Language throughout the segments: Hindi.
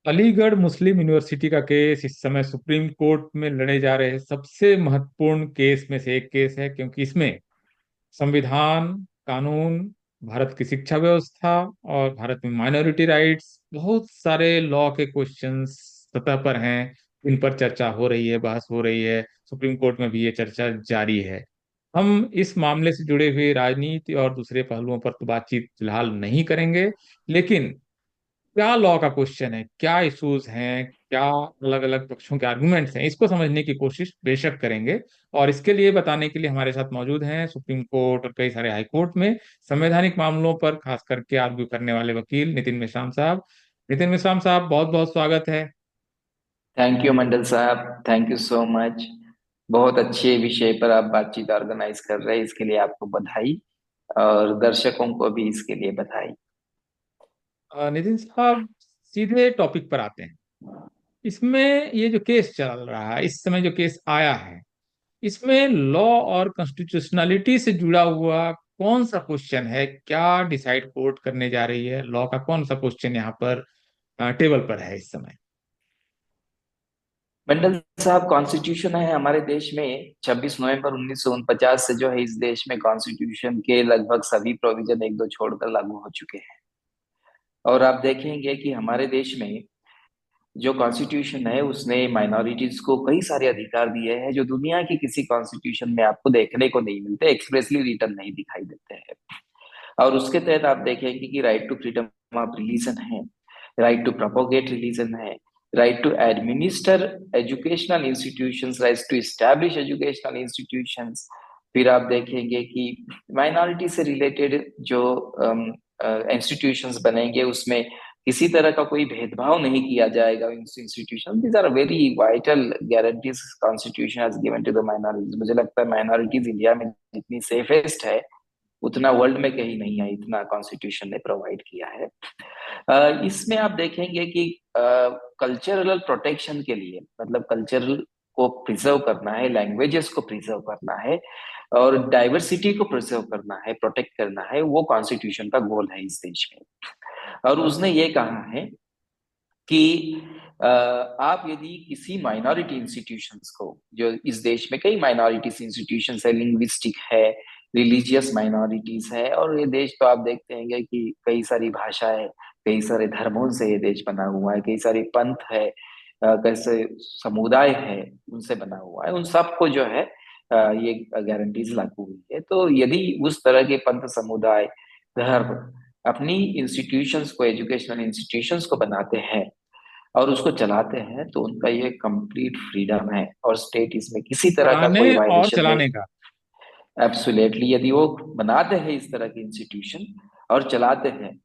अलीगढ़ मुस्लिम यूनिवर्सिटी का केस इस समय सुप्रीम कोर्ट में लड़े जा रहे सबसे महत्वपूर्ण केस में से एक केस है, क्योंकि इसमें संविधान, कानून, भारत की शिक्षा व्यवस्था और भारत में माइनॉरिटी राइट्स, बहुत सारे लॉ के क्वेश्चंस सतह पर हैं। इन पर चर्चा हो रही है, बहस हो रही है। सुप्रीम कोर्ट में भी ये चर्चा जारी है। हम इस मामले से जुड़े हुए राजनीति और दूसरे पहलुओं पर तो बातचीत फिलहाल नहीं करेंगे, लेकिन क्या लॉ का क्वेश्चन है, क्या इश्यूज हैं, क्या अलग अलग पक्षों के आर्गुमेंट्स हैं, इसको समझने की कोशिश बेशक करेंगे। और इसके लिए बताने के लिए हमारे साथ मौजूद हैं सुप्रीम कोर्ट और कई सारे हाई कोर्ट में संवैधानिक मामलों पर खास करके आर्ग्यू करने वाले वकील नितिन मेश्राम साहब। नितिन मेश्राम साहब, बहुत बहुत स्वागत है। थैंक यू मंडल साहब। Thank you so much. बहुत अच्छे विषय पर आप बातचीत ऑर्गेनाइज कर रहे हैं, इसके लिए आपको बधाई। और दर्शकों को भी इसके लिए बधाई। नितिन साहब, सीधे टॉपिक पर आते हैं। इसमें ये जो केस चल रहा है, इस समय जो केस आया है, इसमें लॉ और कॉन्स्टिट्यूशनलिटी से जुड़ा हुआ कौन सा क्वेश्चन है? क्या डिसाइड कोर्ट करने जा रही है? लॉ का कौन सा क्वेश्चन यहाँ पर टेबल पर है इस समय? मंडल साहब, कॉन्स्टिट्यूशन है हमारे देश में 26 नवंबर 1949 से जो है इस देश में कॉन्स्टिट्यूशन के लगभग सभी प्रोविजन एक दो छोड़कर लागू हो चुके हैं। और आप देखेंगे कि हमारे देश में जो कॉन्स्टिट्यूशन है उसने माइनॉरिटीज को कई सारे अधिकार दिए हैं जो दुनिया की किसी कॉन्स्टिट्यूशन में आपको देखने को नहीं मिलते, एक्सप्रेसली रिटर्न नहीं दिखाई देते हैं। और उसके तहत आप देखेंगे कि right to freedom of religion है, राइट टू प्रोपोगेट रिलीजन है, right to administer educational institutions, right to establish educational institutions. फिर आप देखेंगे कि माइनॉरिटी से रिलेटेड जो इंस्टीट्यूशंस बनेंगे उसमें किसी तरह का कोई भेदभाव नहीं किया जाएगा। Institution these are very vital guarantees constitution has given to the minorities. मुझे लगता है माइनॉरिटीज इंडिया में जितनी सेफेस्ट है उतना वर्ल्ड में कहीं नहीं है, इतना कॉन्स्टिट्यूशन ने प्रोवाइड किया है। इसमें आप देखेंगे कि कल्चरल प्रोटेक्शन के लिए, मतलब कल्चरल को प्रिजर्व करना है, लैंग्वेजेस को प्रिजर्व करना है और डाइवर्सिटी को प्रिजर्व करना है, प्रोटेक्ट करना है, वो कॉन्स्टिट्यूशन का गोल है इस देश में। और उसने ये कहा है कि आप यदि किसी माइनॉरिटी इंस्टीट्यूशंस को, जो इस देश में कई माइनॉरिटीज इंस्टीट्यूशंस है, लिंग्विस्टिक है, रिलीजियस माइनॉरिटीज है, और ये देश तो आप देखते हैं कि कई सारी भाषाएं, कई सारे धर्मों से ये देश बना हुआ है, कई सारे पंथ है, कैसे समुदाय है, उनसे बना हुआ है। उन सबको जो है ये गारंटीज लागू हुई है। तो यदि उस तरह के पंथ, समुदाय, धर्म अपनी इंस्टीट्यूशंस को, एजुकेशनल इंस्टीट्यूशंस को बनाते हैं और उसको चलाते हैं तो उनका ये कंप्लीट फ्रीडम है और स्टेट इसमें किसी तरह का बनाने कोई और वायलेशन नहीं। चलाने का। एब्सोल्युटली, यदि वो बनाते हैं इस तरह के इंस्टीट्यूशन और चलाते हैं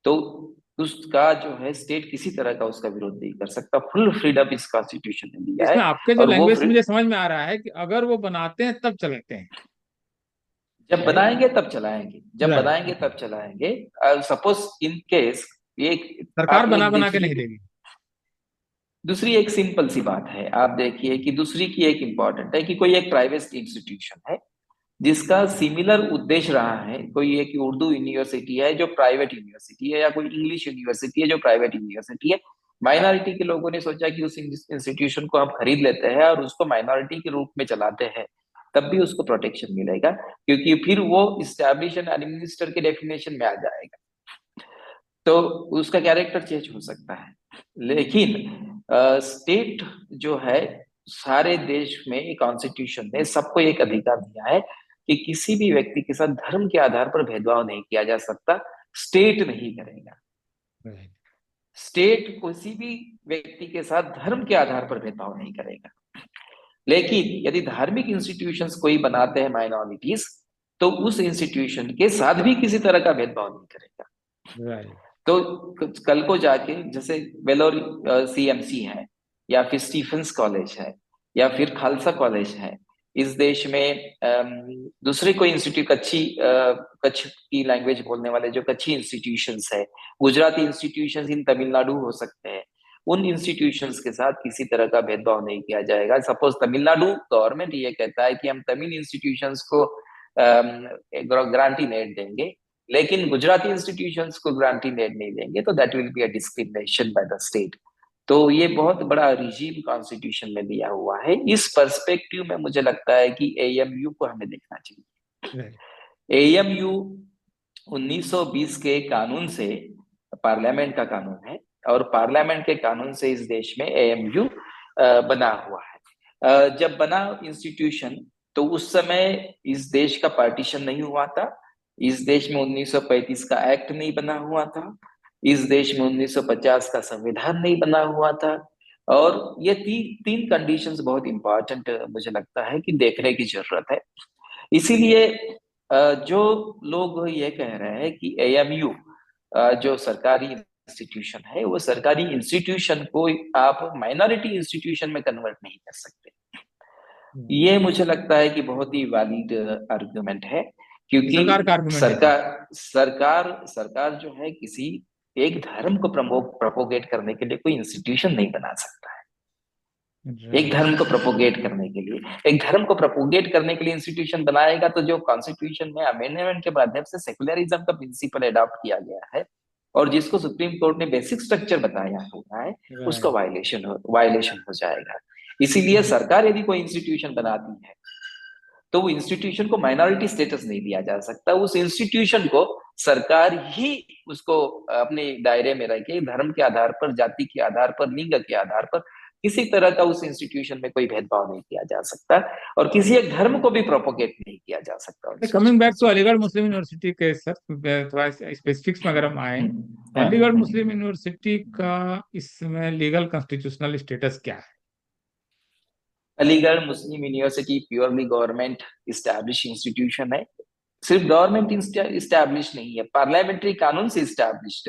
तो उसका जो है स्टेट किसी तरह का उसका विरोध नहीं कर सकता। फुल फ्रीडम इस कॉन्स्टिट्यूशन ने दिया इसमें है। आपके जो और वो लैंग्वेज मुझे समझ में आ रहा है कि अगर वो बनाते हैं तब चलाते हैं। जब राइट। बनाएंगे तब चलाएंगे, जब राइट। बनाएंगे तब चलाएंगे। सपोज इन केस एक, सरकार आप बना एक बना के दूसरी नहीं देगी। दूसरी एक सिंपल सी बात है, आप देखिए कि दूसरी की एक इंपॉर्टेंट है कि कोई एक प्राइवेट इंस्टीट्यूशन है जिसका सिमिलर उद्देश्य रहा है, कोई एक उर्दू यूनिवर्सिटी है जो प्राइवेट यूनिवर्सिटी है, या कोई इंग्लिश यूनिवर्सिटी है जो प्राइवेट यूनिवर्सिटी है। माइनॉरिटी के लोगों ने सोचा कि उस इंस्टीट्यूशन को हम खरीद लेते हैं और उसको माइनॉरिटी के रूप में चलाते हैं, तब भी उसको प्रोटेक्शन मिलेगा, क्योंकि फिर वो इस्टेब्लिश एंड एडमिनिस्टर के डेफिनेशन में आ जाएगा। तो उसका कैरेक्टर चेंज हो सकता है। लेकिन स्टेट जो है, सारे देश में कॉन्स्टिट्यूशन ने सबको एक अधिकार दिया है कि किसी भी व्यक्ति के साथ धर्म के आधार पर भेदभाव नहीं किया जा सकता। स्टेट नहीं करेगा। राइट। स्टेट किसी भी व्यक्ति के साथ धर्म के आधार पर भेदभाव नहीं करेगा। लेकिन यदि धार्मिक इंस्टीट्यूशंस कोई बनाते हैं माइनॉरिटीज, तो उस इंस्टीट्यूशन के साथ भी किसी तरह का भेदभाव नहीं करेगा। राइट। तो कल को जाके जैसे वेलोर सीएमसी है, या फिर स्टीफेंस कॉलेज है, या फिर खालसा कॉलेज है, इस देश में दूसरे कोई इंस्टीट्यूट, कच्छ की लैंग्वेज बोलने वाले जो कच्छी इंस्टीट्यूशंस है, गुजराती इंस्टीट्यूशंस इन तमिलनाडु हो सकते हैं, उन इंस्टीट्यूशंस के साथ किसी तरह का भेदभाव नहीं किया जाएगा। सपोज तमिलनाडु गवर्नमेंट ये कहता है कि हम तमिल इंस्टीट्यूशंस को ग्रांटी नहीं देंगे, लेकिन गुजराती इंस्टीट्यूशंस को ग्रांटी नहीं देंगे, तो that will be a discrimination by the state. तो ये बहुत बड़ा रिजीम कॉन्स्टिट्यूशन में दिया हुआ है। इस पर्सपेक्टिव में मुझे लगता है कि एएमयू को हमें देखना चाहिए। राइट। एएमयू 1920 के कानून से, पार्लियामेंट का कानून है, और पार्लियामेंट के कानून से इस देश में एएमयू बना हुआ है। जब बना इंस्टीट्यूशन, तो उस समय इस देश का पार्टीशन नहीं हुआ था। इस देश में 1935 का एक्ट नहीं बना हुआ था। इस देश में 1950 का संविधान नहीं बना हुआ था। और ये तीन कंडीशंस बहुत इंपॉर्टेंट मुझे लगता है कि देखने की जरूरत है। इसीलिए जो लोग ये कह रहे हैं कि एएमयू जो सरकारी इंस्टीट्यूशन है, वो सरकारी इंस्टीट्यूशन को आप माइनॉरिटी इंस्टीट्यूशन में कन्वर्ट नहीं कर सकते, ये मुझे लगता है कि बहुत ही वैलिड आर्गुमेंट है। ये क्योंकि सरकार का आर्गुमेंट है क्या? सरकार सरकार सरकार जो है किसी एक धर्म को प्रोपोगेट करने के लिए कोई इंस्टीट्यूशन नहीं बना सकता है। एक राइट। धर्म को प्रोपोगेट करने के लिए, एक धर्म को प्रोपोगेट करने के लिए इंस्टीट्यूशन बनाएगा, तो जो कॉन्स्टिट्यूशन में अमेंडमेंट के माध्यम से सेकुलरिज्म का प्रिंसिपल अडॉप्ट किया गया है और जिसको सुप्रीम कोर्ट ने बेसिक स्ट्रक्चर बताया हुआ है, उसका राइट। वायलेशन हो जाएगा। इसीलिए सरकार यदि कोई इंस्टीट्यूशन बनाती है, तो वो इंस्टीट्यूशन को माइनॉरिटी स्टेटस नहीं दिया जा सकता। उस इंस्टीट्यूशन को सरकार ही उसको अपने दायरे में रख के धर्म के आधार पर, जाति के आधार पर, लिंग के आधार पर किसी तरह का उस इंस्टीट्यूशन में कोई भेदभाव नहीं किया जा सकता, और किसी एक धर्म को भी प्रोपोगेट नहीं किया जा सकता उस coming back to Aligarh institution Muslim university के सर, थोड़ा स्पेसिफिक्स में अगर हम आए, से। अलीगढ़ मुस्लिम यूनिवर्सिटी का इसमें लीगल कॉन्स्टिट्यूशनल स्टेटस क्या है? Aligarh Muslim university purely government establish institution है। सिर्फ गवर्नमेंट इस्टेब्लिश नहीं है, पार्लियामेंट्री कानून से इस्टेब्लिश्ड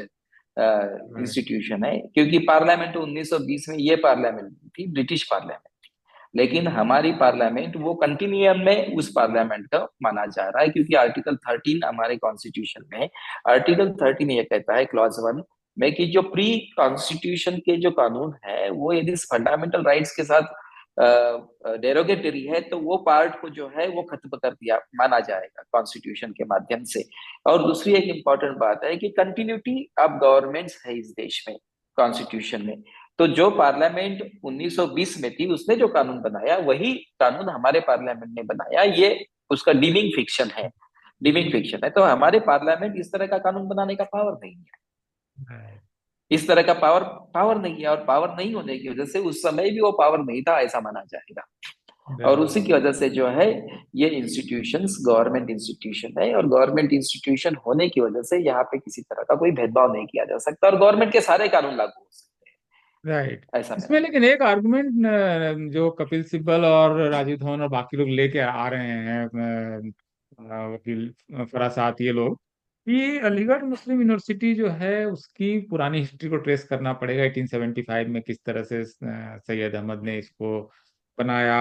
राइट। इंस्टीट्यूशन है। क्योंकि पार्लियामेंट 1920 में ये पार्लियामेंट थी, ब्रिटिश पार्लियामेंट, लेकिन हमारी पार्लियामेंट वो कंटिन्यूम में उस पार्लियामेंट का माना जा रहा है। क्योंकि आर्टिकल 13 हमारे कॉन्स्टिट्यूशन में है। आर्टिकल 13 ये कहता है, क्लॉज 1 में, कि जो प्री कॉन्स्टिट्यूशन के जो कानून है, वो यदि फंडामेंटल राइट्स के साथ डेरोगेटरी है, तो वो पार्ट को जो है वो खत्म कर दिया माना जाएगा कॉन्स्टिट्यूशन के माध्यम से। और दूसरी एक इंपॉर्टेंट बात है कि कंटिन्यूटी ऑफ गवर्नमेंट्स है इस देश में कॉन्स्टिट्यूशन में। तो जो पार्लियामेंट 1920 में थी, उसने जो कानून बनाया, वही कानून हमारे पार्लियामेंट ने बनाया। ये उसका डीमिंग फिक्शन है, डीमिंग फिक्शन है। तो हमारे पार्लियामेंट इस तरह का कानून बनाने का पावर नहीं है। राइट। इस तरह का पावर पावर नहीं है, और पावर नहीं होने की वजह से उस समय भी वो पावर नहीं था, ऐसा माना जाएगा। और राइट। उसी की वजह से जो है, ये इंस्टीट्यूशंस गवर्नमेंट इंस्टीट्यूशन है, और गवर्नमेंट इंस्टीट्यूशन होने की वजह से यहाँ पे किसी तरह का कोई भेदभाव नहीं किया जा सकता, और गवर्नमेंट के सारे कानून लागू हो सकते राइट। हैं, ऐसा मेरा इसमें मानना लेकिन एक आर्गुमेंट जो कपिल सिब्बल और राजीव धवन और बाकी लोग लेके आ रहे हैं, वकील फरासात ये लोग, कि अलीगढ़ मुस्लिम यूनिवर्सिटी जो है उसकी पुरानी हिस्ट्री को ट्रेस करना पड़ेगा। 1875 में किस तरह से सैयद अहमद ने इसको बनाया।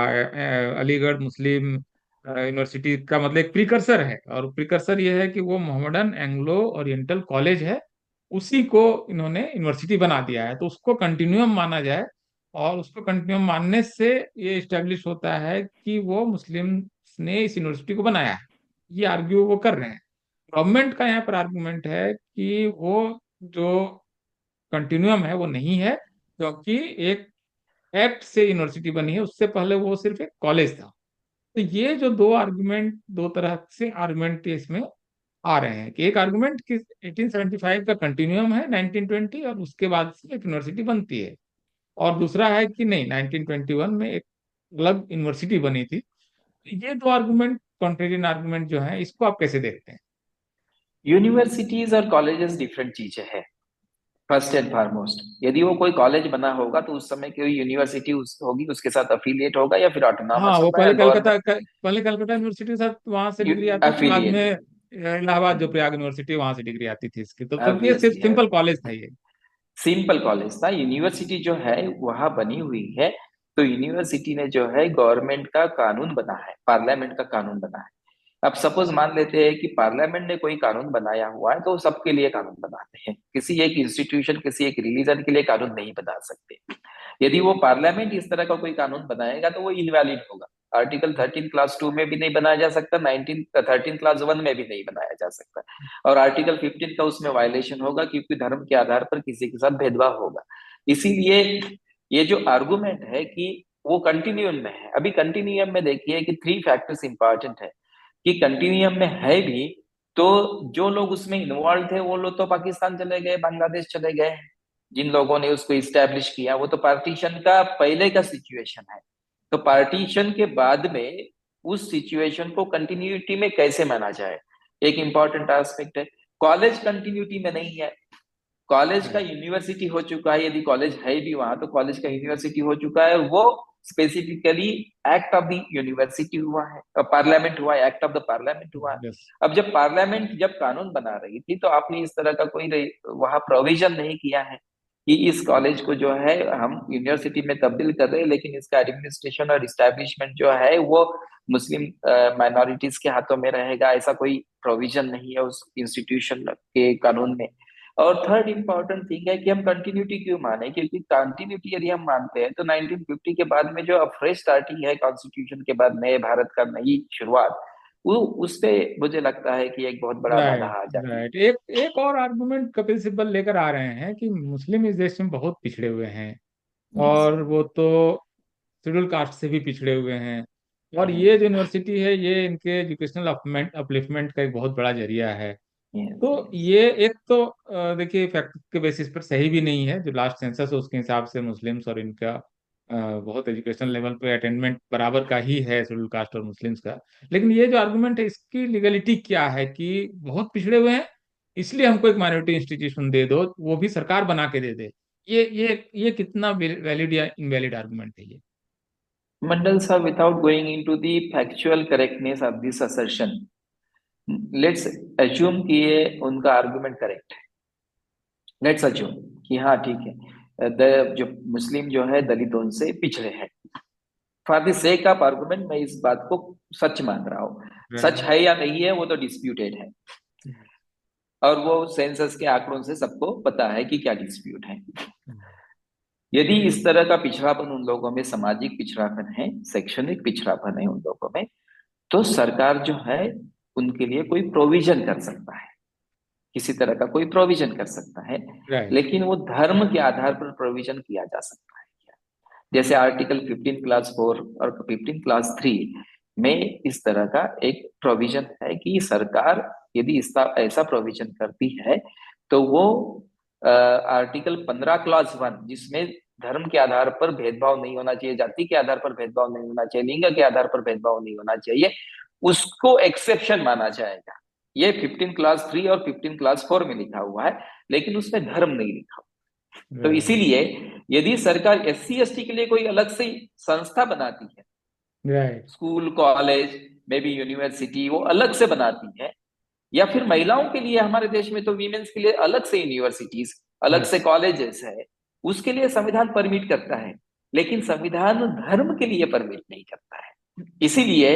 अलीगढ़ मुस्लिम यूनिवर्सिटी का मतलब एक प्रिकर्सर है, और प्रिकर्सर ये है कि वो मोहम्मदन एंग्लो ओरिएंटल कॉलेज है, उसी को इन्होंने यूनिवर्सिटी बना दिया है। तो उसको कंटिन्यूम माना जाए, और उसको कंटिन्यूम मानने से ये इस्टेब्लिश होता है कि वो मुस्लिम ने इस यूनिवर्सिटी को बनाया है। ये आर्ग्यू वो कर रहे हैं। गवर्नमेंट का यहाँ पर आर्गुमेंट है कि वो जो कंटिन्यूम है वो नहीं है, क्योंकि एक एक्ट से यूनिवर्सिटी बनी है, उससे पहले वो सिर्फ एक कॉलेज था। तो ये जो दो आर्गुमेंट, दो तरह से आर्गुमेंट इसमें आ रहे हैं, कि एक आर्गुमेंट कि 1875 का कंटिन्यूम है 1920, और उसके बाद से एक यूनिवर्सिटी बनती है। और दूसरा है कि नहीं, 1921 में एक अलग यूनिवर्सिटी बनी थी। ये दो आर्गुमेंट, कॉन्ट्रेरियन आर्गुमेंट जो है, इसको आप कैसे देखते हैं? है। यूनिवर्सिटीज और कॉलेजेस डिफरेंट चीजें हैं। फर्स्ट एंड फॉरमोस्ट, यदि वो कोई कॉलेज बना होगा, तो उस समय कोई यूनिवर्सिटी होगी, उसके साथ अफिलिएट होगा, या फिर हाँ, ऑटोनॉमस वो होगा, या गवर्नमेंट पहले कलकत्ता यूनिवर्सिटी के साथ वहां से डिग्री आती थी, बाद अफिलिएट। में इलाहाबाद जो प्रयाग यूनिवर्सिटी, वहां से डिग्री आती थी इसकी। तो ये सिर्फ ऑब्वियसली, सिंपल कॉलेज था ये। सिंपल कॉलेज था। यूनिवर्सिटी जो है वहां बनी हुई है, तो यूनिवर्सिटी ने जो है गवर्नमेंट का कानून बना है, पार्लियामेंट का कानून बना है। अब सपोज मान लेते हैं कि पार्लियामेंट ने कोई कानून बनाया हुआ है, तो सबके लिए कानून बनाते हैं, किसी एक इंस्टीट्यूशन, किसी एक रिलीजन के लिए कानून नहीं बना सकते। यदि वो पार्लियामेंट इस तरह का कोई कानून बनाएगा, तो वो इनवैलिड होगा। आर्टिकल 13 क्लास 2 में भी नहीं बनाया जा सकता, 13 क्लास 1 में भी नहीं बनाया जा सकता, और आर्टिकल 15 का उसमें वायलेशन होगा, क्योंकि धर्म के आधार पर किसी के साथ भेदभाव होगा। इसीलिए ये जो आर्गुमेंट है कि वो कंटिन्यूम में है, अभी कंटिन्यूम में देखिए कि थ्री फैक्टर्स इंपॉर्टेंट है कि कंटिन्यूम में है भी, तो जो लोग उसमें इन्वॉल्व थे वो लोग तो पाकिस्तान चले गए, बांग्लादेश चले गए। जिन लोगों ने उसको इस्टेब्लिश किया वो तो पार्टीशन का पहले का सिचुएशन है। तो पार्टीशन के बाद में उस सिचुएशन को कंटिन्यूटी में कैसे माना जाए, एक इंपॉर्टेंट एस्पेक्ट है। कॉलेज कंटिन्यूटी में नहीं है, कॉलेज का यूनिवर्सिटी हो चुका है, यदि कॉलेज है भी वहां तो कॉलेज का यूनिवर्सिटी हो चुका है, वो specifically act of the university हुआ है, पार्लियामेंट हुआ है, एक्ट ऑफ द पार्लियामेंट हुआ है। यस। अब जब पार्लियामेंट जब कानून बना रही थी तो आपने इस तरह का कोई वहां प्रोविजन नहीं किया है कि इस कॉलेज को जो है हम यूनिवर्सिटी में तब्दील कर रहे हैं, लेकिन इसका एडमिनिस्ट्रेशन और इस्टेब्लिशमेंट जो है वो मुस्लिम माइनॉरिटीज के हाथों में रहेगा, ऐसा कोई प्रोविजन नहीं है उस इंस्टीट्यूशन के कानून में। और थर्ड इंपॉर्टेंट थिंग है कि हम कंटिन्यूटी क्यों माने, क्योंकि कंटिन्यूटी यदि हम मानते हैं तो 1950 के बाद में जो अब फ्रेश स्टार्टिंग है कॉन्स्टिट्यूशन के बाद नए भारत का नई शुरुआत, वो उस पे मुझे लगता है कि एक बहुत बड़ा बाधा राइट। आ जाती है। राइट। एक एक और आर्गुमेंट कपिल सिब्बल लेकर आ रहे हैं कि मुस्लिम इस देश में बहुत पिछड़े हुए हैं, यस। और वो तो शेड्यूल कास्ट से भी पिछड़े हुए हैं, और ये जो यूनिवर्सिटी है ये इनके एजुकेशनल अपलिफ्टमेंट का एक बहुत बड़ा जरिया है। यस। तो ये एक तो देखिए फैक्ट के बेसिस पर सही भी नहीं है, जो लास्ट सेंसस है उसके हिसाब से मुस्लिम्स और इनका बहुत एजुकेशन लेवल पे अटेनमेंट बराबर का ही है शेड्यूल कास्ट और मुस्लिम्स का। लेकिन ये जो आर्गुमेंट है इसकी लीगलिटी क्या है कि बहुत पिछड़े हुए हैं इसलिए हमको एक माइनॉरिटी इंस्टीट्यूशन दे दो, वो भी सरकार बना के दे दे। ये कितना वैलिड या इनवैलिड आर्गुमेंट है ये? मंडल साहब, without going into the factual correctness of this assertion, let's assume कि ये उनका आर्गुमेंट करेक्ट है। लेट्स अज्यूम कि हाँ ठीक है, जो मुस्लिम जो है दलितों से पिछड़े हैं, for the sake of argument मैं इस बात को सच मान रहा हूँ। सच राइट। है या नहीं है वो तो डिस्प्यूटेड है, और वो सेंसस के आंकड़ों से सबको पता है कि क्या डिस्प्यूट है। यदि इस तरह का पिछड़ापन उन लोगों में, सामाजिक पिछड़ापन है, शैक्षणिक पिछड़ापन है उन लोगों में, तो सरकार जो है उनके लिए कोई प्रोविजन कर सकता है, किसी तरह का कोई प्रोविजन कर सकता है। राइट। लेकिन वो धर्म के आधार पर प्रोविजन किया जा सकता है क्या? जैसे आर्टिकल 15 क्लास 4 और 15 क्लास 3 में इस तरह का एक प्रोविजन है कि सरकार यदि इसका ऐसा प्रोविजन करती है तो वो आर्टिकल 15 क्लास 1, जिसमें धर्म के आधार पर भेदभाव नहीं होना चाहिए, जाति के आधार पर भेदभाव नहीं होना चाहिए, लिंग के आधार पर भेदभाव नहीं होना चाहिए, उसको एक्सेप्शन माना जाएगा। ये 15 क्लास 3 और 15 क्लास 4 में लिखा हुआ है, लेकिन उसमें धर्म नहीं लिखा। तो राइट। इसीलिए यदि सरकार SC ST के लिए कोई अलग से संस्था बनाती है, राइट। स्कूल कॉलेज में भी यूनिवर्सिटी वो अलग से बनाती है, या फिर महिलाओं के लिए हमारे देश में तो वीमेंस के लिए अलग से यूनिवर्सिटीज, अलग से यस। कॉलेजेस है, उसके लिए संविधान परमिट करता है, लेकिन संविधान धर्म के लिए परमिट नहीं करता है। इसीलिए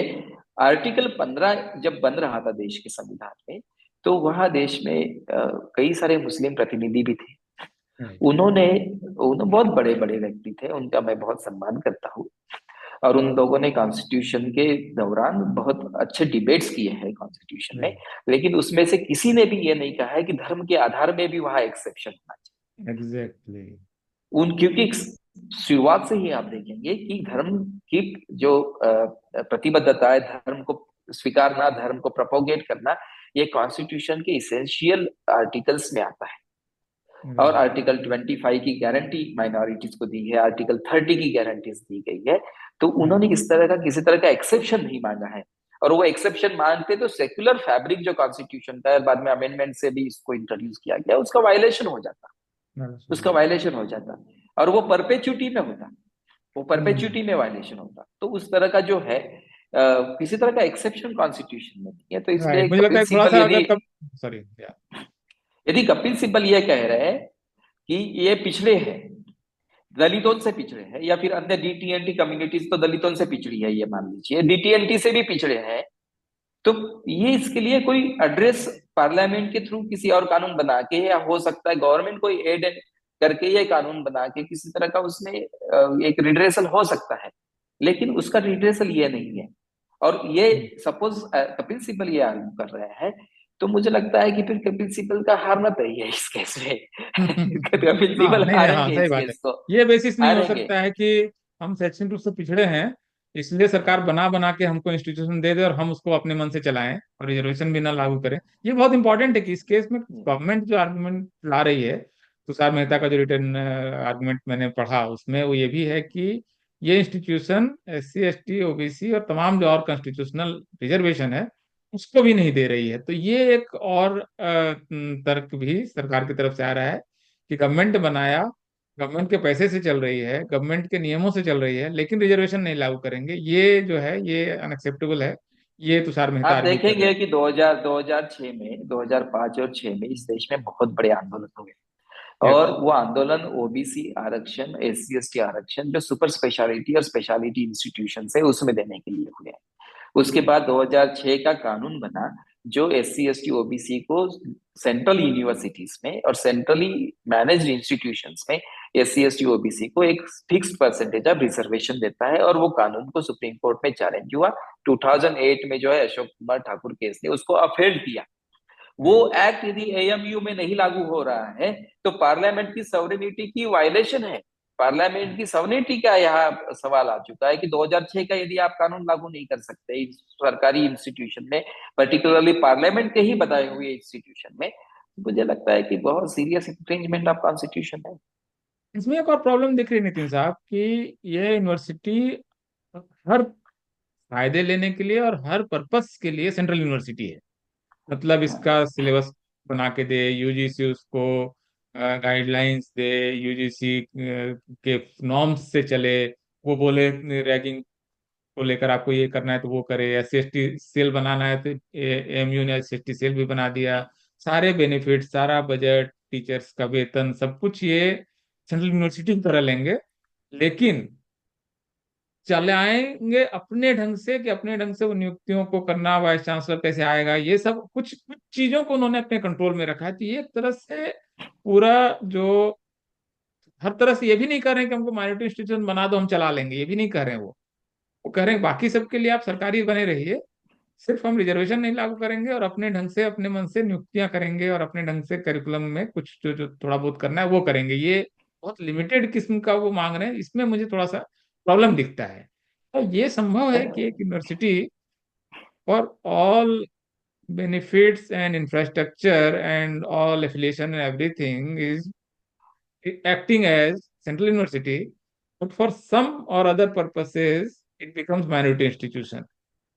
आर्टिकल 15 जब बन रहा था देश के संविधान में, तो वहां देश में कई सारे मुस्लिम प्रतिनिधि भी थे। राइट। उन्होंने उन्होंने बहुत बड़े बड़े व्यक्ति थे, उनका मैं बहुत सम्मान करता हूँ, और उन लोगों ने कॉन्स्टिट्यूशन के दौरान बहुत अच्छे डिबेट्स किए हैं कॉन्स्टिट्यूशन में, राइट। लेकिन उसमें से किसी ने भी ये नहीं कहा है कि धर्म के आधार में भी वहां एक्सेप्शन होना चाहिए। एग्जैक्टली। क्योंकि शुरुआत से ही आप देखेंगे कि धर्म की जो प्रतिबद्धता है, धर्म को स्वीकारना, धर्म को प्रोपोगेट करना, ये कॉन्स्टिट्यूशन के इसेंशियल आर्टिकल्स में आता है। और राइट। आर्टिकल 25 की गारंटी माइनॉरिटीज को दी है, आर्टिकल 30 की गारंटीज दी गई है। तो उन्होंने इस तरह का किसी तरह का एक्सेप्शन नहीं मांगा है, और वो एक्सेप्शन मांगते तो सेक्युलर फैब्रिक जो कॉन्स्टिट्यूशन का है, बाद में अमेंडमेंट से भी इसको इंट्रोड्यूस किया गया, उसका वायलेशन हो जाता, उसका वायलेशन हो जाता, और वो परपेचुटी में होता, वो हम्म। परपेचुटी में वायलेशन होता। तो उस तरह का जो है किसी तरह का एक्सेप्शन कॉन्स्टिट्यूशन में नहीं है। तो इसलिए राइट। मुझे लगता कपिल है थोड़ा सिब्बल सा यदि अगर कब, सॉरी। यदि कपिल सिब्बल ये कह रहे हैं कि ये पिछड़े हैं, दलितों से पिछड़े हैं, या फिर अन्य DT&T कम्युनिटीज तो दलितों से पिछड़ी है, ये मान लीजिए DT&T से भी पिछड़े हैं, तो ये इसके लिए कोई एड्रेस पार्लियामेंट के थ्रू किसी और कानून बना के, या हो सकता है गवर्नमेंट कोई एड करके ये कानून बना के किसी तरह का उसमें एक रिड्रेसल हो सकता है, लेकिन उसका रिड्रेसल ये नहीं है। और ये सपोज कपिल सिब्बल ये आर्ग्यू कर रहे हैं, तो मुझे लगता है कि फिर कपिल सिब्बल का हारना तय है इस केस में। कपिल हाँ, सिब्बल नहीं नहीं, हाँ हारेंगे सही इस बात है। केस को, ये बेसिस नहीं हो हारेंगे। सकता है कि हम शैक्षणिक रूप से पिछड़े हैं, इसलिए सरकार बना बना के हमको इंस्टीट्यूशन दे दे और हम उसको अपने मन से चलाएं और रिजर्वेशन भी ना लागू करें। ये बहुत इंपॉर्टेंट है कि इस केस में गवर्नमेंट जो आर्गुमेंट ला रही है, तुषार मेहता का जो रिटर्न आर्गुमेंट मैंने पढ़ा, उसमें वो ये भी है कि ये इंस्टीट्यूशन SC ST OBC और तमाम जो और कॉन्स्टिट्यूशनल रिजर्वेशन है उसको भी नहीं दे रही है। तो ये एक और तर्क भी सरकार की तरफ से आ रहा है कि गवर्नमेंट बनाया, गवर्नमेंट के पैसे से चल रही है, गवर्नमेंट के नियमों से चल रही है, लेकिन रिजर्वेशन नहीं लागू करेंगे। ये जो है ये अनएक्सेप्टेबल है। ये तुषार मेहता आप आर्ग्यू कर रहे देखेंगे हैं। कि 2006 में, 2005 और 6 में इस देश में बहुत बड़े आंदोलन हुए, यस। और वो आंदोलन ओबीसी आरक्षण, SC ST आरक्षण जो सुपर स्पेशलिटी और स्पेशलिटी इंस्टीट्यूशन है उसमें देने के लिए हुए। उसके बाद 2006 का कानून बना जो SC ST OBC को सेंट्रल यूनिवर्सिटीज में और सेंट्रली मैनेज्ड इंस्टीट्यूशंस में SC ST OBC को एक फिक्स परसेंटेज ऑफ रिजर्वेशन देता है, और वो कानून को सुप्रीम कोर्ट में चैलेंज हुआ। 2008 में जो है अशोक कुमार ठाकुर केस ने उसको अफेल किया। वो हम्म। एक्ट यदि AMU में नहीं लागू हो रहा है तो पार्लियामेंट की सॉवरेनिटी की वायलेशन है। पार्लियामेंट की सॉवरेनिटी का यहाँ सवाल आ चुका है कि 2006 का यदि आप कानून लागू नहीं कर सकते इस सरकारी इंस्टीट्यूशन में, पर्टिकुलरली पार्लियामेंट के ही बनाए हुए इंस्टीट्यूशन में, मुझे लगता है कि बहुत सीरियस इंफ्रिंजमेंट ऑफ कॉन्स्टिट्यूशन है। इसमें एक और प्रॉब्लम दिख रही है नितिन साहब कि ये यूनिवर्सिटी हर फायदे लेने के लिए और हर पर्पस के लिए सेंट्रल यूनिवर्सिटी है। मतलब हाँ। इसका सिलेबस बना के दे, यूजीसी उसको गाइडलाइंस दे, यूजीसी के नॉर्म्स से चले, वो बोले रैगिंग को लेकर आपको ये करना है तो वो करे, SC ST सेल बनाना है तो AMU ने SC ST सेल भी बना दिया। सारे बेनिफिट, सारा बजट, टीचर्स का वेतन, सब कुछ ये सेंट्रल यूनिवर्सिटी की तरह लेंगे, लेकिन चलाएंगे अपने ढंग से कि अपने ढंग से वो नियुक्तियों को करना, वाइस चांसलर कैसे आएगा, ये सब कुछ कुछ चीजों को उन्होंने अपने कंट्रोल में रखा है। तो ये एक तरह से पूरा जो हर तरह से ये भी नहीं कर रहे हैं कि हमको माइनॉरिटी इंस्टीट्यूशन बना दो हम चला लेंगे, ये भी नहीं कह रहे हैं। वो कह रहे हैं बाकी सबके लिए आप सरकारी बने रहिए, सिर्फ हम रिजर्वेशन नहीं लागू करेंगे और अपने ढंग से अपने मन से नियुक्तियां करेंगे और अपने ढंग से करिकुलम में कुछ जो जो थोड़ा बहुत करना है वो करेंगे। ये बहुत लिमिटेड किस्म का वो मांग रहे हैं, इसमें मुझे थोड़ा सा प्रॉब्लम दिखता है। तो ये संभव है कि एक university for all benefits and infrastructure and all affiliation and everything is acting as central university, but for some or other purposes it becomes minority institution.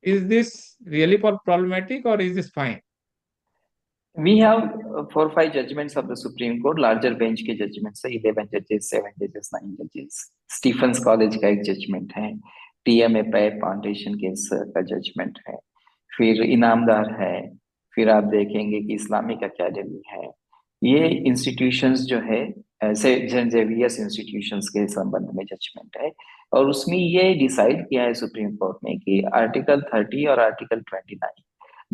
Is this really problematic or is this fine? We have 4 5 judgments of the Supreme Court, larger bench के judgments है, 11 judges, 7 judges, 9 judges। Stephens college का एक जजमेंट है, TMA पैप फाउंडेशन केस का जजमेंट है, फिर इनामदार है, फिर आप देखेंगे कि इस्लामिक अकेडमी है। ये इंस्टीट्यूशंस जो है ऐसे सेंट जेवियर्स इंस्टीट्यूशंस के संबंध में जजमेंट है, और उसमें ये डिसाइड किया है सुप्रीम कोर्ट ने कि आर्टिकल 30 और आर्टिकल 29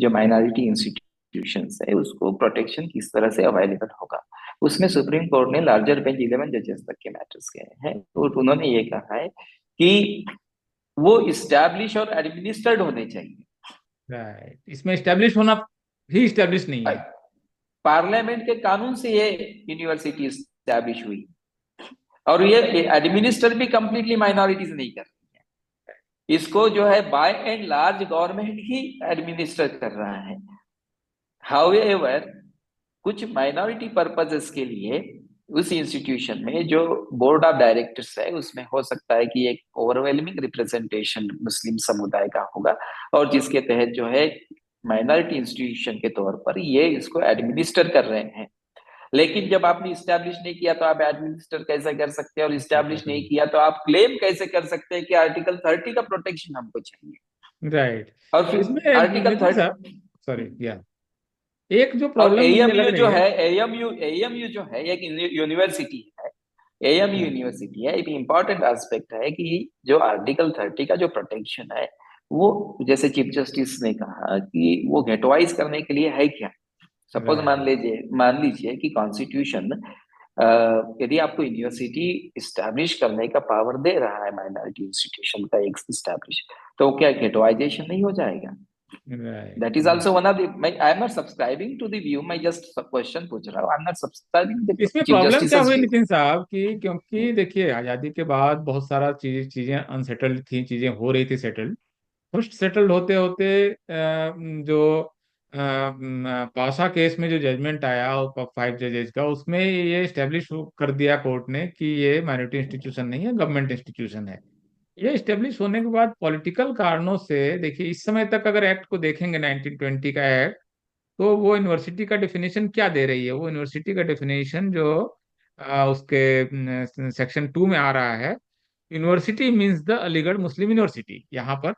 जो माइनॉरिटी इंस्टीट्यूशंस है उसको प्रोटेक्शन किस तरह से अवेलेबल होगा। उसमें सुप्रीम कोर्ट ने लार्जर बेंच 11 जजेस तक के मैटर्स गए हैं, और उन्होंने ये कहा है कि वो इस्टेब्लिश और एडमिनिस्टर्ड होने चाहिए। राइट, इसमें स्टैब्लिश होना भी स्टैब्लिश नहीं है। पार्लियामेंट के कानून से ये यूनिवर्सिटी इस्टेब्लिश हुई, और ये एडमिनिस्टर भी कंप्लीटली माइनॉरिटीज नहीं कर रही है, इसको जो है बाय एंड लार्ज गवर्नमेंट ही एडमिनिस्टर कर रहा है। हाउएवर कुछ माइनॉरिटी पर्पजेस के लिए उस इंस्टीट्यूशन में जो बोर्ड ऑफ डायरेक्टर्स है उसमें हो सकता है कि एक ओवरवेलमिंग रिप्रेजेंटेशन मुस्लिम समुदाय का होगा, और जिसके तहत जो है माइनॉरिटी इंस्टीट्यूशन के तौर पर ये इसको एडमिनिस्टर कर रहे हैं। लेकिन जब आपने इस्टेब्लिश नहीं किया तो आप एडमिनिस्टर कैसे कर सकते हैं, और इस्टेब्लिश नहीं किया तो आप क्लेम कैसे कर सकते हैं कि आर्टिकल 30 का प्रोटेक्शन हमको चाहिए। राइट। और इसमें फिर आर्टिकल नितिन साहब, 30, सॉरी या एक जो और प्रॉब्लम मुझे लग AMU रही जो है। है, AMU जो है एक यूनिवर्सिटी है, AMU यूनिवर्सिटी है, एक इम्पॉर्टेंट एस्पेक्ट है कि जो आर्टिकल 30 का जो प्रोटेक्शन है वो, जैसे चीफ जस्टिस ने कहा कि वो गेटवाइज करने के लिए है क्या। Suppose right. मान लीजिए कि कॉन्स्टिट्यूशन यदि आपको यूनिवर्सिटी इस्टेब्लिश करने का पावर दे रहा है माइनॉरिटी इंस्टीट्यूशन का एक इस्टेब्लिश, तो क्या गेटवाइजेशन नहीं हो जाएगा। Right. That is also one of the, I am not subscribing to the view, मैं जस्ट क्वेश्चन पूछ रहा हूँ, I am not subscribing the इसमें चीफ प्रॉब्लम जस्टिस क्या हुई व्यू। नितिन साहब की, क्योंकि देखिए आजादी के बाद बहुत सारा चीजें अनसेटल्ड थी, चीजें हो रही थी सेटल्ड। फर्स्ट सेटल्ड होते होते जो पाशा केस में जो जजमेंट आया 5 जजेस का, उसमें ये स्टेब्लिश कर दिया कोर्ट ने कि ये माइनॉरिटी इंस्टीट्यूशन नहीं है, गवर्नमेंट इंस्टीट्यूशन है। ये स्टेब्लिश होने के बाद पॉलिटिकल कारणों से, देखिए इस समय तक अगर एक्ट को देखेंगे 1920 का एक्ट, तो वो यूनिवर्सिटी का डेफिनेशन क्या दे रही है? वो यूनिवर्सिटी का डेफिनेशन जो उसके सेक्शन 2 में आ रहा है, university means the Aligarh Muslim university. यहाँ पर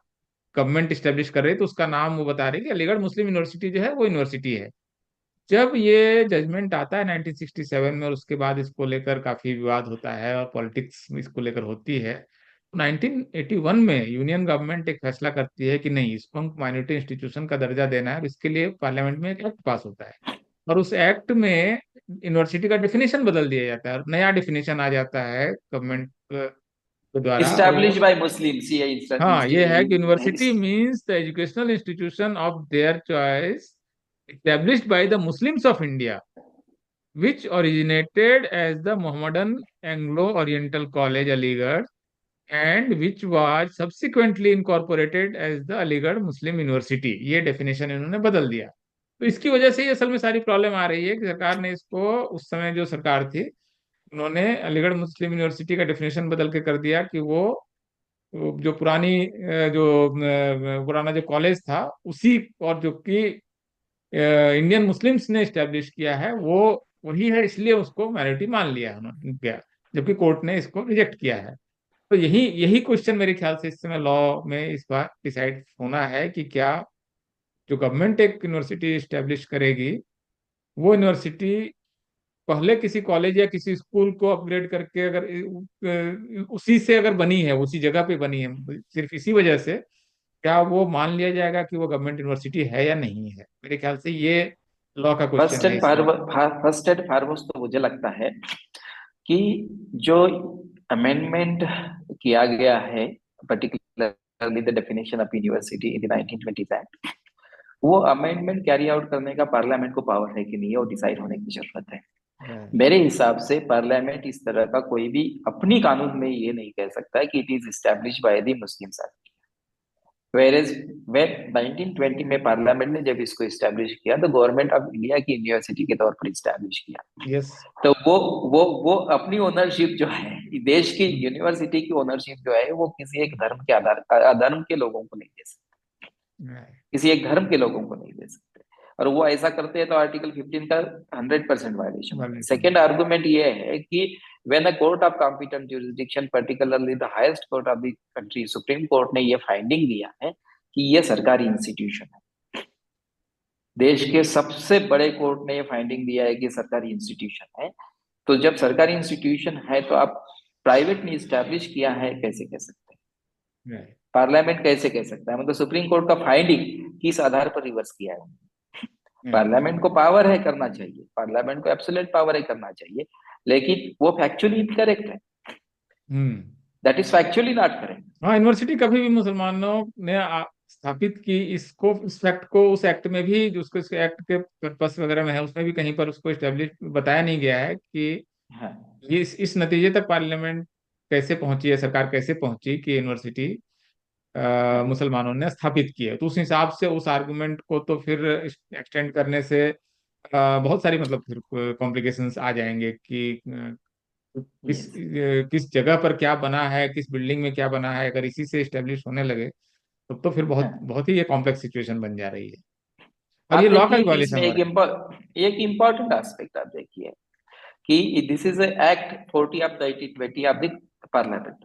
गवर्नमेंट स्टेब्लिश कर रही है तो उसका नाम वो बता रही है कि अलीगढ़ मुस्लिम यूनिवर्सिटी जो है वो यूनिवर्सिटी है। जब ये जजमेंट आता है 1967 में, और उसके बाद इसको लेकर काफी विवाद होता है और पॉलिटिक्स इसको लेकर होती है, तो 1981 में यूनियन गवर्नमेंट एक फैसला करती है कि नहीं, इसको हम माइनॉरिटी इंस्टीट्यूशन का दर्जा देना है। अब इसके लिए पार्लियामेंट में एक एक्ट पास होता है, और उस एक्ट में यूनिवर्सिटी का डेफिनेशन बदल दिया जाता है, और नया डेफिनेशन आ जाता है गवर्नमेंट के द्वारा। और वो, Established by Muslims, ये हाँ, ये है कि university means the educational institution of their choice established by the Muslims of India, which originated as the Mohammedan Anglo-Oriental College, Aligarh, and which was subsequently incorporated as the Aligarh Muslim University। ये डेफिनेशन इन्होंने बदल दिया। तो इसकी वजह से ये असल में सारी प्रॉब्लम आ रही है कि सरकार ने इसको, उस समय जो सरकार थी, उन्होंने अलीगढ़ मुस्लिम यूनिवर्सिटी का डेफिनेशन बदल के कर दिया कि वो जो पुराना जो कॉलेज था उसी, और जो कि इंडियन मुस्लिम्स ने स्टैब्लिश किया है, वो वही है, इसलिए उसको माइनॉरिटी मान लिया है उन्होंने क्या, जबकि कोर्ट ने इसको रिजेक्ट किया है। तो यही यही क्वेश्चन मेरे ख्याल से इस समय लॉ में इस बार डिसाइड होना है कि क्या जो गवर्नमेंट एक यूनिवर्सिटी स्टैब्लिश करेगी, वो यूनिवर्सिटी पहले किसी कॉलेज या किसी स्कूल को अपग्रेड करके, अगर उसी से अगर बनी है, उसी जगह पे बनी है, सिर्फ इसी वजह से क्या वो मान लिया जाएगा कि वो गवर्नमेंट यूनिवर्सिटी है या नहीं है? मेरे ख्याल से ये लॉ का क्वेश्चन है इसमें। फर्स्ट एंड फॉरमोस्ट तो मुझे लगता है कि जो अमेंडमेंट किया गया है, particularly the definition of university in the 1920 act, वो अमेंडमेंट कैरी आउट करने का पार्लियामेंट को पावर है कि नहीं, वो डिसाइड होने की जरूरत है। Right. मेरे हिसाब से पार्लियामेंट इस तरह का कोई भी अपनी कानून में ये नहीं कह सकता है कि it is establish by the Muslim. वेरेज when 1920 में पार्लियामेंट ने जब इसको इस्टेब्लिश किया, तो गवर्नमेंट ऑफ इंडिया की यूनिवर्सिटी के तौर पर इस्टेब्लिश किया, Yes. तो वो अपनी ओनरशिप जो है, देश की यूनिवर्सिटी की ओनरशिप जो है, वो किसी एक धर्म के आधार, धर्म के लोगों को नहीं दे सकते, Right. किसी एक धर्म के लोगों को नहीं दे सकते। और वो ऐसा करते हैं तो आर्टिकल 15 का 100% वायलेशन होता है। Violation सेकेंड होगा। आर्गुमेंट ये है कि when a court of competent jurisdiction, particularly the highest court of the country, supreme court ने ये फाइंडिंग दिया है कि ये सरकारी इंस्टीट्यूशन है, देश के सबसे बड़े कोर्ट ने ये फाइंडिंग दिया है कि सरकारी इंस्टीट्यूशन है, तो जब सरकारी इंस्टीट्यूशन है तो आप प्राइवेट ने स्टैब्लिश किया है कैसे कह सकते हैं? Right. पार्लियामेंट कैसे कह सकता है? मतलब सुप्रीम कोर्ट का फाइंडिंग किस आधार पर रिवर्स किया है? Right. पार्लियामेंट को पावर है, करना चाहिए, पार्लियामेंट को एब्सोल्यूट पावर है, करना चाहिए, लेकिन वो फैक्चुअली इनकरेक्ट है, hmm. That is factually not correct. हाँ, यूनिवर्सिटी कभी भी मुसलमानों ने स्थापित की, इसको, इस फैक्ट को, उस एक्ट में भी, जो उसको, इस एक्ट के पर्पस वगैरह में है, उसमें भी कहीं पर उसको स्टेब्लिश बताया नहीं गया है कि हाँ, ये इस नतीजे तक पार्लियामेंट कैसे पहुंची है, सरकार कैसे पहुंची कि यूनिवर्सिटी हाँ, मुसलमानों ने स्थापित की है। तो उस हिसाब से उस आर्गुमेंट को तो फिर एक्सटेंड करने से बहुत सारी, मतलब फिर कॉम्प्लिकेशंस आ जाएंगे कि किस यस, किस जगह पर क्या बना है, किस बिल्डिंग में क्या बना है, अगर इसी से स्टेब्लिश होने लगे तब तो फिर बहुत हाँ। बहुत ही ये कॉम्प्लेक्स सिचुएशन बन जा रही है, और आप ये लॉ का देखिए भी कि वायलेशन इसमें हो रहा है। एक इम्पोर्टेंट एस्पेक्ट आप देखिए कि this is act 40 of 1920 of the parliament.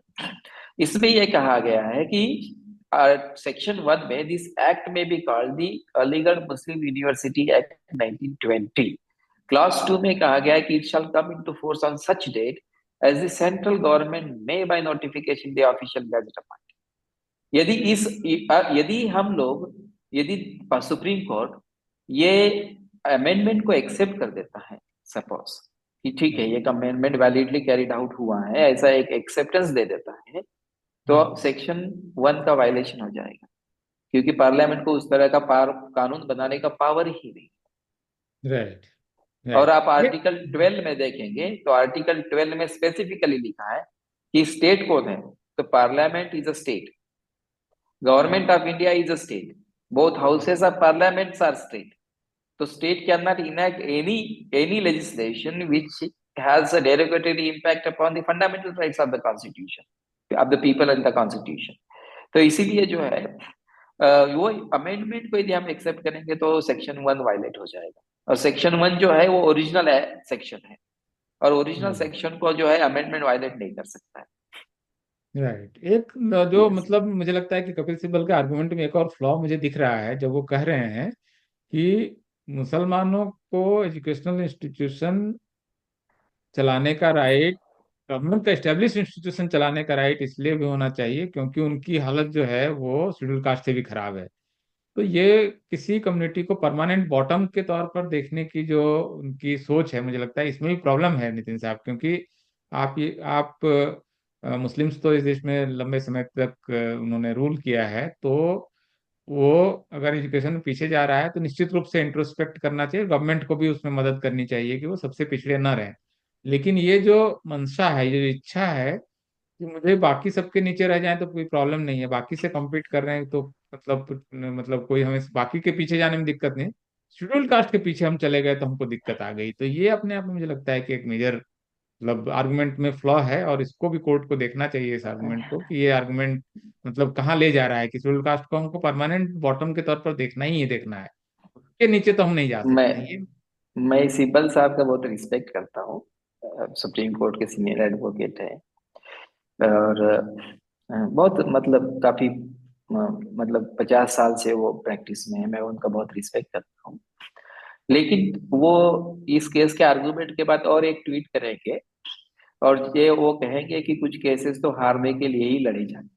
इसमें यह कहा गया है कि सेक्शन 1 में दिस एक्ट में be called the Aligarh Muslim university act 1920। Clause 2 में कहा गया है कि it shall come into force on such date as the central government may by notification the official gazette of. यदि इस यदि हम लोग, यदि सुप्रीम कोर्ट ये अमेंडमेंट को एक्सेप्ट कर देता है, सपोज कि ठीक है, ये अमेंडमेंट वैलिडली कैरिड आउट हुआ है, ऐसा एक एक्सेप्टेंस दे देता है, तो हम्म। सेक्शन 1 का वायलेशन हो जाएगा। क्योंकि पार्लियामेंट को उस तरह का कानून बनाने का पावर ही नहीं। राइट। और राइट। आप ये आर्टिकल 12 में देखेंगे तो आर्टिकल 12 में स्पेसिफिकली लिखा है कि स्टेट कौन है। तो parliament is a state, government of India is a state, both houses of parliament are state. तो state can not enact any legislation which has a derogatory impact upon the fundamental rights of the constitution of the people and the constitution। तो इसीलिए जो है वो अमेंडमेंट को यदि हम एक्सेप्ट करेंगे तो सेक्शन 1 वायलेट हो जाएगा। और सेक्शन 1 जो है वो ओरिजिनल है सेक्शन है, और ओरिजिनल सेक्शन को जो है अमेंडमेंट वायलेट नहीं कर सकता है। राइट। एक जो यस। मतलब मुझे लगता है कि कपिल सिब्बल के आर्गुमेंट में एक और फ्लॉ मुझे दिख रहा है, जब वो कह रहे हैं कि मुसलमानों को एजुकेशनल इंस्टीट्यूशन चलाने का राइट, गवर्नमेंट का एस्टेब्लिश इंस्टीट्यूशन चलाने का राइट इसलिए भी होना चाहिए क्योंकि उनकी हालत जो है वो शेड्यूल कास्ट से भी खराब है। तो ये किसी कम्युनिटी को परमानेंट बॉटम के तौर पर देखने की जो उनकी सोच है, मुझे लगता है इसमें भी प्रॉब्लम है नितिन साहब। क्योंकि आप मुस्लिम्स तो इस देश में लंबे समय तक उन्होंने रूल किया है, तो वो अगर एजुकेशन में पीछे जा रहा है तो निश्चित रूप से इंट्रोस्पेक्ट करना चाहिए, गवर्नमेंट को भी उसमें मदद करनी चाहिए कि वो सबसे पिछड़े न रहें। लेकिन ये जो मंशा है, ये जो इच्छा है कि मुझे बाकी सबके नीचे रह जाए तो कोई प्रॉब्लम नहीं है, बाकी से compete कर रहे हैं तो मतलब कोई हमें बाकी के पीछे जाने में दिक्कत नहीं, शेड्यूल कास्ट के पीछे हम चले गए तो हमको दिक्कत आ गई। तो ये अपने आप में मुझे लगता है कि एक मेजर मतलब आर्गुमेंट में फ्लॉ है, और इसको भी कोर्ट को देखना चाहिए इस आर्गुमेंट को कि ये आर्गुमेंट मतलब कहाँ ले जा रहा है, कि शेड्यूल कास्ट को हमको परमानेंट बॉटम के तौर पर देखना ही है, देखना है, उसके नीचे तो हम नहीं जा मैं सकते हैं ये। मैं सिब्बल साहब का बहुत रिस्पेक्ट करता हूँ। सुप्रीम कोर्ट के सीनियर एडवोकेट है, और बहुत मतलब काफी मतलब 50 साल से वो प्रैक्टिस में है, मैं उनका बहुत रिस्पेक्ट करता हूँ। लेकिन वो इस केस के आर्गुमेंट के बाद और एक ट्वीट करेंगे, और ये वो कहेंगे कि कुछ केसेस तो हारने के लिए ही लड़े जाते।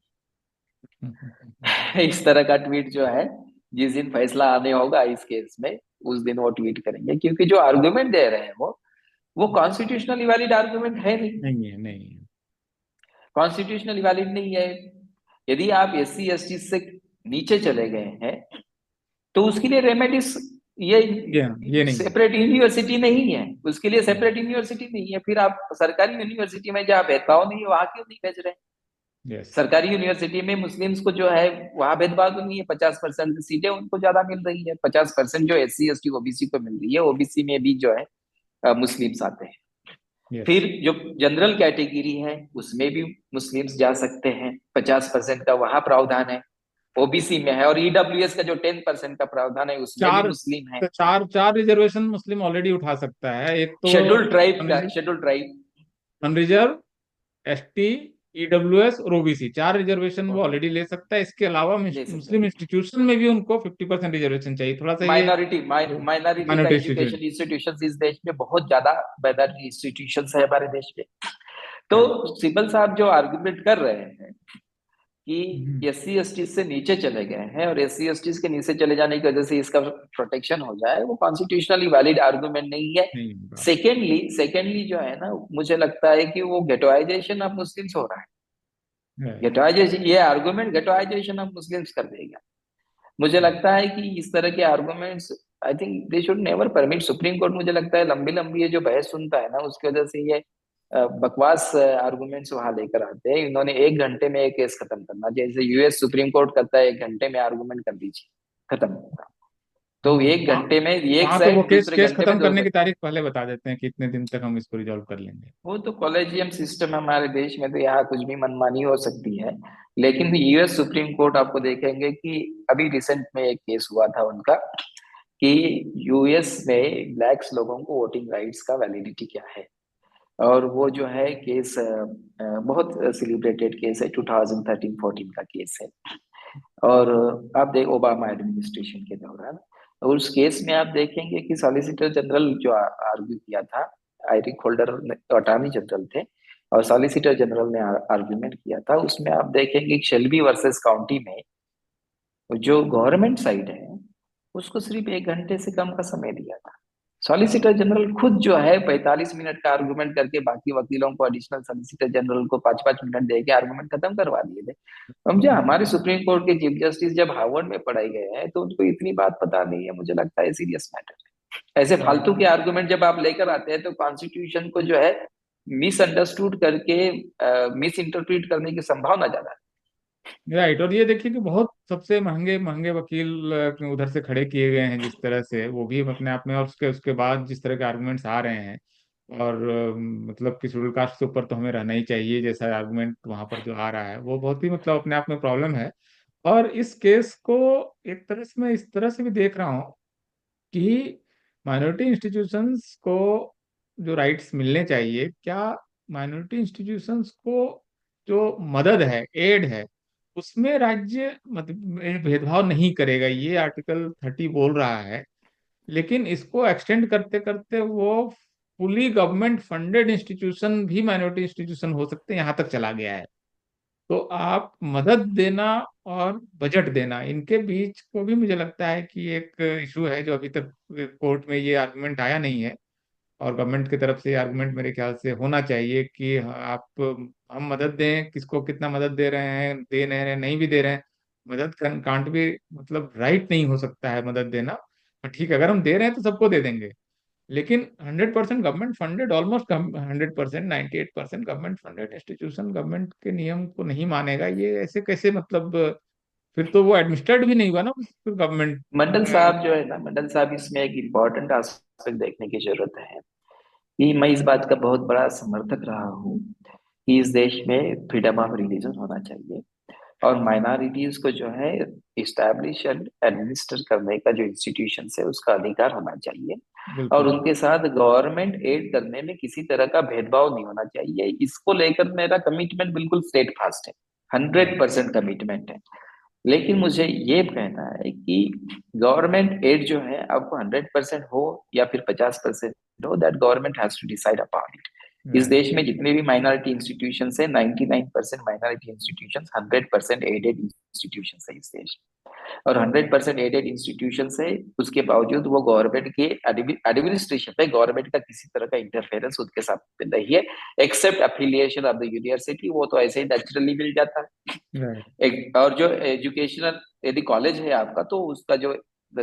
इस तरह का ट्वीट जो है, जिस दिन फैसला आने होगा इस केस में, उस दिन वो ट्वीट करेंगे, क्योंकि जो आर्गुमेंट दे रहे हैं वो कॉन्स्टिट्यूशनली वैलिड आर्गुमेंट है नहीं। नहीं है, नहीं है। कॉन्स्टिट्यूशनली वैलिड नहीं है। यदि आप SC ST से नीचे चले गए हैं तो उसके लिए रेमेडीज, ये ये नहीं है। सेपरेट यूनिवर्सिटी नहीं है, उसके लिए नहीं। सेपरेट यूनिवर्सिटी नहीं है। फिर आप सरकारी यूनिवर्सिटी में जहाँ भेदभाव नहीं है वहां क्यों नहीं भेज रहे? यस। सरकारी यूनिवर्सिटी में मुस्लिम्स को जो है वहां भेदभाव तो नहीं है, 50% सीटें उनको ज्यादा मिल रही है, 50% जो SC ST OBC को मिल रही है, OBC में भी जो है मुस्लिम्स आते हैं। यस। फिर जो जनरल कैटेगरी है उसमें भी मुस्लिम्स जा सकते हैं, 50% का वहां प्रावधान है, OBC में है। और EWS का जो 10% का प्रावधान है उसमें भी चार मुस्लिम है। चार चार रिजर्वेशन मुस्लिम ऑलरेडी उठा सकता है। एक तो शेड्यूल ट्राइब का, schedule tribe. Unreserved, ST, EWS और OBC, चार रिजर्वेशन वो ऑलरेडी ले सकता है। इसके अलावा ले सकते मुस्लिम हैं। इंस्टीट्यूशन में भी उनको 50% रिजर्वेशन चाहिए, थोड़ा सा ये माइनॉरिटी का माइनॉरिटी एजुकेशन इंस्टीट्यूशन। इंस्टीट्यूशन इस देश में बहुत ज्यादा माइनॉरिटी इंस्टीट्यूशन है हमारे देश में। तो सिब्बल साहब जो आर्गुमेंट कर रहे हैं कि SC ST से नीचे चले गए हैं, और SC ST के नीचे चले जाने की वजह से इसका प्रोटेक्शन हो जाए, वो कॉन्स्टिट्यूशनली वैलिड आर्गुमेंट नहीं है। नहीं होगा। सेकेंडली जो है ना, मुझे लगता है कि वो गेटोइजेशन ऑफ मुस्लिम्स हो रहा है। है। गेटोइजेशन, ये आर्गुमेंट गेटोइजेशन ऑफ मुस्लिम्स कर देगा। मुझे लगता है कि इस तरह के arguments, I think they should never permit. Supreme court मुझे लगता है लंबी लंबी ये जो बहस सुनता है ना, उसकी वजह से ये बकवास आर्गुमेंट्स वहां लेकर आते हैं। इन्होंने 1 घंटे में एक केस खत्म करना, जैसे US सुप्रीम कोर्ट करता है 1 घंटे में आर्गुमेंट कर दीजिए, खत्म होगा। तो एक वहाँ घंटे में एक वहाँ तो वो साइड, केस दूसरे केस घंटे में खत्म करने दूसरे। की तारीख पहले बता देते हैं कि इतने दिन तक हम इसको रिजॉल्व कर लेंगे। वो तो कॉलेजियम सिस्टम है हमारे देश में, तो यहाँ कुछ भी मनमानी हो सकती है। लेकिन US सुप्रीम कोर्ट आपको देखेंगे कि अभी रिसेंट में एक केस हुआ था उनका, कि US में ब्लैक्स लोगों को वोटिंग राइट्स का वैलिडिटी क्या है। और वो जो है केस बहुत सेलिब्रेटेड केस है, 2013-14 का केस है। और आप देख ओबामा एडमिनिस्ट्रेशन के दौरान, और उस केस में आप देखेंगे कि सॉलिसिटर जनरल जो आर्ग्यू किया था, आयरिक होल्डर अटॉर्नी जनरल थे, और सॉलिसिटर जनरल ने आर्ग्यूमेंट किया था, उसमें आप देखेंगे कि शेल्बी वर्सेस काउंटी में जो गवर्नमेंट साइड है उसको सिर्फ 1 घंटे से कम का समय दिया था। सॉलिसिटर जनरल खुद जो है 45 मिनट का आर्गुमेंट करके बाकी वकीलों को, एडिशनल सॉलिसिटर जनरल को 5-5 मिनट दे के आर्गुमेंट खत्म करवा दिए थे। समझे, हमारे सुप्रीम कोर्ट के चीफ जस्टिस जब हार्वर्ड में पढ़ाए गए हैं तो उनको इतनी बात पता नहीं है, मुझे लगता है सीरियस मैटर है। ऐसे राइट। फालतू के आर्गुमेंट जब आप लेकर आते हैं तो कॉन्स्टिट्यूशन को जो है मिसअंडरस्टूड करके मिस इंटरप्रिट करने की संभावना ज्यादा है। राइट, और ये देखिए कि बहुत सबसे महंगे महंगे वकील उधर से खड़े किए गए हैं जिस तरह से, वो भी अपने आप में, और उसके उसके बाद जिस तरह के आर्गुमेंट्स आ रहे हैं, और मतलब कि शेड्यूल कास्ट के ऊपर तो हमें रहना ही चाहिए जैसा आर्गुमेंट वहां पर जो आ रहा है, वो बहुत ही मतलब अपने आप में प्रॉब्लम है। और इस केस को एक तरह से मैं इस तरह से भी देख रहा हूँ कि माइनॉरिटी इंस्टीट्यूशंस को जो राइट्स मिलने चाहिए, क्या माइनॉरिटी इंस्टीट्यूशंस को जो मदद है, एड है, उसमें राज्य मतलब भेदभाव नहीं करेगा, ये आर्टिकल 30 बोल रहा है। लेकिन इसको एक्सटेंड करते करते वो फुली गवर्नमेंट फंडेड इंस्टीट्यूशन भी माइनॉरिटी इंस्टीट्यूशन हो सकते हैं, यहाँ तक चला गया है। तो आप मदद देना और बजट देना, इनके बीच को भी मुझे लगता है कि एक इशू है जो अभी तक कोर्ट में ये आर्गुमेंट आया नहीं है। और गवर्नमेंट की तरफ से आर्गुमेंट मेरे ख्याल से होना चाहिए कि आप, हम मदद दें, किसको कितना मदद दे रहे हैं, दे नहीं रहे, नहीं भी दे रहे हैं, मदद कांट भी, मतलब राइट नहीं हो सकता है मदद देना। और ठीक है, अगर हम दे रहे हैं तो सबको दे देंगे, लेकिन 100% government funded, almost 100%, 98% government funded institution government के नियम को नहीं मानेगा, ये ऐसे कैसे, मतलब फिर तो वो एडमिनिस्ट्रेट भी नहीं हुआ ना फिर गवर्नमेंट। मंडल साहब जो है ना, मंडल साहब, इसमें एक इम्पोर्टेंट एस्पेक्ट देखने की जरूरत है कि मैं इस बात का बहुत बड़ा समर्थक रहा हूँ कि इस देश में फ्रीडम ऑफ रिलीजन होना चाहिए, और माइनॉरिटीज को जो है इस्टेब्लिश एंड एडमिनिस्टर करने का जो इंस्टीट्यूशन है उसका अधिकार होना चाहिए। और बिल्कुल। उनके साथ गवर्नमेंट एड करने में किसी तरह का भेदभाव नहीं होना चाहिए, इसको लेकर मेरा कमिटमेंट बिल्कुल स्टेट फास्ट है, राइट। 100% कमिटमेंट है। लेकिन मुझे ये कहना है कि गवर्नमेंट एड जो है आपको 100% हो या फिर 50% हो, that government has to decide upon it. इस राइट। देश में जितने भी माइनॉरिटी इंस्टीट्यूशन है, 99% माइनॉरिटी इंस्टीट्यूशन, 100% एडेड इंस्टीट्यूशन है इस देश में। और 100% एडेड इंस्टीट्यूशन है, उसके बावजूद वो गवर्नमेंट के एडमिनिस्ट्रेशन में गवर्नमेंट का किसी तरह का इंटरफेरेंस उनके साथ नहीं है, except affiliation of the university, वो तो ऐसे ही नेचुरली मिल जाता है। राइट। एक और जो एजुकेशनल, यदि कॉलेज है आपका तो उसका जो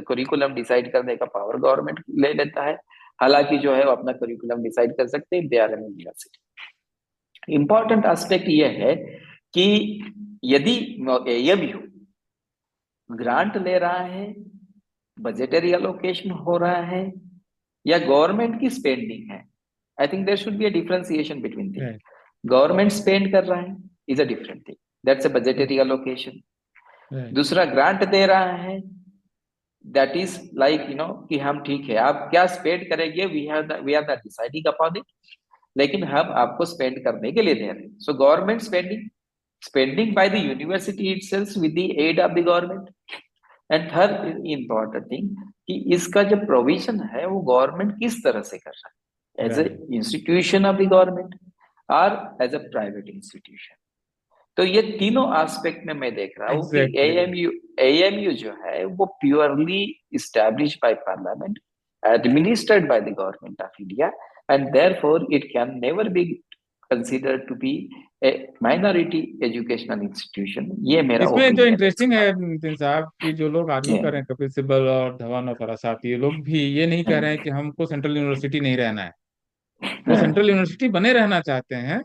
करिकुलम डिसाइड करने का पावर गवर्नमेंट ले लेता है। हालांकि जो है वो अपना करिकुलम डिसाइड कर सकते हैं, they are an university. Important aspect ये है कि यदि एएमयू ग्रांट ले रहा है, बजटरी अलोकेशन हो रहा है, या गवर्नमेंट की स्पेंडिंग है, I think there should be a differentiation between thing. Right. Government spend कर रहा है is a different thing, that's a budgetary allocation. Right. दूसरा ग्रांट दे रहा है, दैट इज लाइक कि हम ठीक है, आप क्या स्पेंड करेंगे, we are the deciding upon it, लेकिन हम आपको स्पेंड करने के लिए दे रहे हैं। So government spending by the university itself with the aid of the government. And third important thing कि इसका जो प्रोविजन है वो गवर्नमेंट किस तरह से कर रहा है, as a right. Institution of the government और एज अ प्राइवेट इंस्टीट्यूशन। तो ये तीनों एस्पेक्ट में मैं देख रहा हूँ कि एग्जैक्टली। एएमयू जो है वो purely establish by parliament, administered by the government of India, and therefore it can never be considered to be a minority educational institution. ये मेरा इसमें जो ओपिनियन है इंटरेस्टिंग इसका। है नितिन साहब, कि जो लोग आर्ग्यू कर रहे हैं, कपिल सिब्बल और धवन और फरासात, ये लोग भी ये नहीं कह रहे हैं कि हमको सेंट्रल यूनिवर्सिटी नहीं रहना है। वो सेंट्रल यूनिवर्सिटी बने रहना चाहते हैं,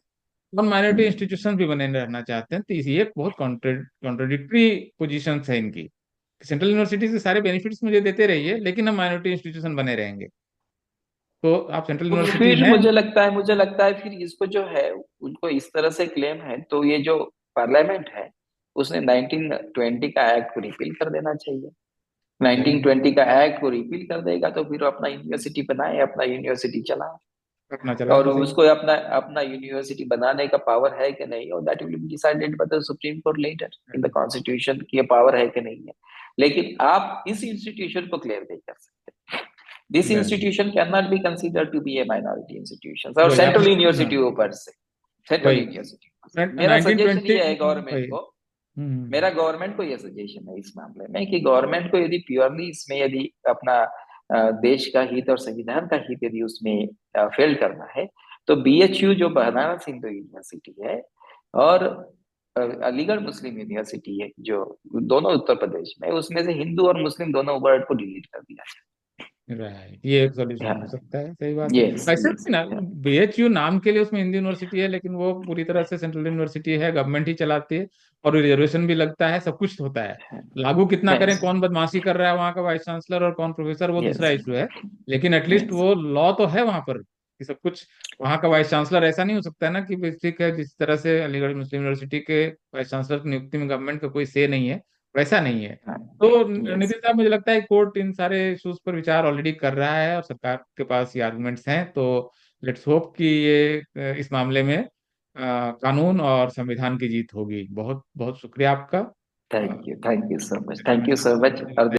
और माइनॉरिटी इंस्टीट्यूशन भी बने रहना चाहते हैं। तो ये बहुत कॉन्ट्रोडिक्टरी पोजीशन है इनकी। सेंट्रल यूनिवर्सिटी से सारे बेनिफिट्स मुझे देते रहिए, लेकिन हम माइनॉरिटी इंस्टीट्यूशन बने रहेंगे। तो आप सेंट्रल तो यूनिवर्सिटी फिर हैं। मुझे लगता है फिर इसको जो है उनको इस तरह से क्लेम है, तो ये जो पार्लियामेंट है उसने 1920 का एक्ट को रिपील कर देना चाहिए। 1920 का एक्ट को रिपील कर देगा तो फिर वो अपना यूनिवर्सिटी बनाए, अपना यूनिवर्सिटी चलाए। अपना चलाएं और सही। उसको अपना अपना यूनिवर्सिटी बनाने का पावर है कि नहीं, और that will be decided by the Supreme Court later in the constitution की ये पावर है कि नहीं है। लेकिन आप इस इंस्टीट्यूशन को क्लेम नहीं कर सकते। This right. Institution can not be considered to be a minority institution. और वही आप। सेंट्रल हाँ। यूनिवर्सिटी ऊपर से, सेंट्रल वही यूनिवर्सिटी ऊपर से। मेरा सजेशन 1920। ये है गवर्नमेंट वही। को, मेरा गवर्नमेंट को यह सजेशन है इस मामले में कि गवर्नमेंट को यदि प्योरली इसमें यदि अपना देश का हित और संविधान का हित यदि उसमें फेल करना है, तो बीएचयू जो बनारस हिंदू यूनिवर्सिटी है और अलीगढ़ मुस्लिम यूनिवर्सिटी है, जो दोनों उत्तर प्रदेश में, उसमें से हिंदू और मुस्लिम दोनों वर्ड को डिलीट कर दिया राइट, ये एक जाए। सोल्यूशन हो हाँ। सकता है, सही बात है। यस वैसे यस। भी ना, बीएचयू नाम के लिए उसमें हिंदी यूनिवर्सिटी है, लेकिन वो पूरी तरह से सेंट्रल यूनिवर्सिटी है, गवर्नमेंट ही चलाती है, और रिजर्वेशन भी लगता है, सब कुछ होता है। लागू कितना करें, कौन बदमाशी कर रहा है वहाँ का वाइस चांसलर और कौन प्रोफेसर, वो दूसरा यस इशू है। लेकिन एटलीस्ट यस। वो लॉ तो है वहां पर कि सब कुछ। वहाँ का वाइस चांसलर ऐसा नहीं हो सकता है ना कि ठीक है, जिस तरह से अलीगढ़ मुस्लिम यूनिवर्सिटी के वाइस चांसलर की नियुक्ति में गवर्नमेंट का कोई से नहीं है, वैसा नहीं है। हाँ। तो यस। नितिन साहब, मुझे लगता है कोर्ट इन सारे इश्यूज पर विचार ऑलरेडी कर रहा है और सरकार के पास ये आर्गुमेंट्स हैं। तो लेट्स होप कि ये इस मामले में कानून और संविधान की जीत होगी। बहुत बहुत शुक्रिया आपका। Thank you so much, thank you so much. और